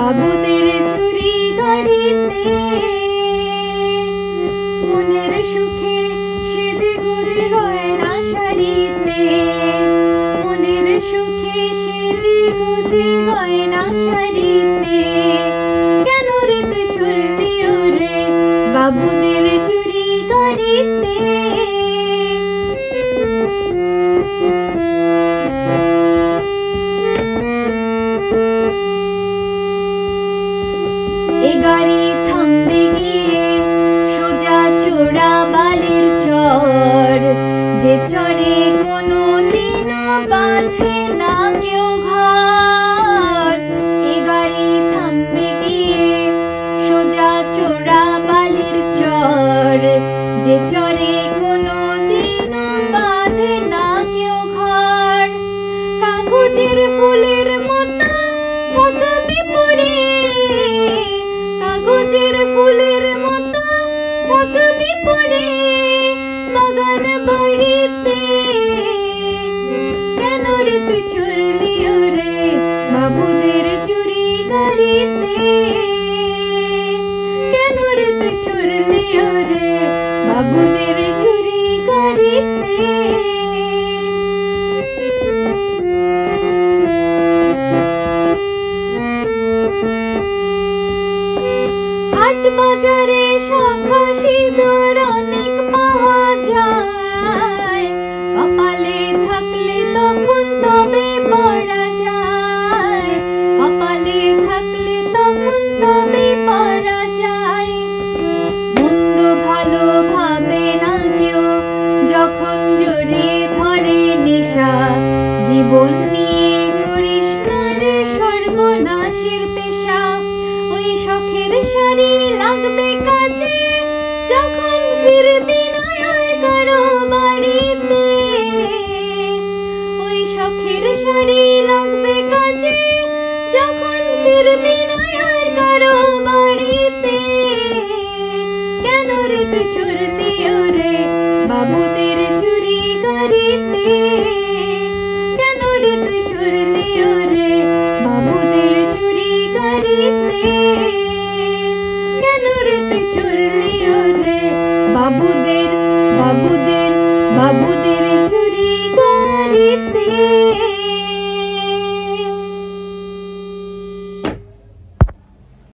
বাবুদের ঝুড়ি গাড়িতে মনের সুখে সেজে গুজে গয়না শাড়িতে, মনের সুখে সেজে গুজে গয়না শাড়িতে। কেন রে তুই ছুড়লি ওরে বাবুদের ঝুড়ি গাড়িতে? এ গাড়ি থামবে গিয়ে সোজা চোরা বালির চর, যে চরে কোনো দিনও বাঁধে না কেউ ঘর। এ গাড়ি থামবে গিয়ে সোজা চোরা বালির চর, যে চরে কোনো দিনও বাঁধে না কেউ ঘর। কাগজের ফুলের মতো থাকবে পড়ে, কাগজের ফুলের মতো থাকবি পড়ে বাগান বাড়িতে। কেন রে তুই ছুড়লি ওরে বাবুদের ঝুড়ি গাড়িতে? কেন রে তুই ছুড়লি ওরে বাবুদের ঝুড়ি গাড়িতে? হাট বাজারে শাখা সিঁদুর অনেক পাওয়া যায়, কপালে থাকলে তখন তবে পরা যায়, কপালে থাকলে তখন তবে পরা যায়। মন্দ ভালো ভাবে না কেউ যখন জড়িয়ে ধরে নেশা, জীবন নিয়ে করিস না রে সর্বনাশের পেশা। ওই শখের শাড়ি লাগবে কাজে যখন ফিরবি না আর কারো বাড়িতে। ওই শখের শাড়ি লাগবে কাজে যখন ফিরবি না আর কারো বাড়িতে। কেন রে তুই ছুড়লি ওরে বাবুদের ঝুড়ি গাড়িতে? কেন রে তুই ছুড়লি ওরে বাবুদের ঝুড়ি গাড়িতে? কেন রে তুই ছুড়লি ওরে বাবুদের বাবুদের বাবুদের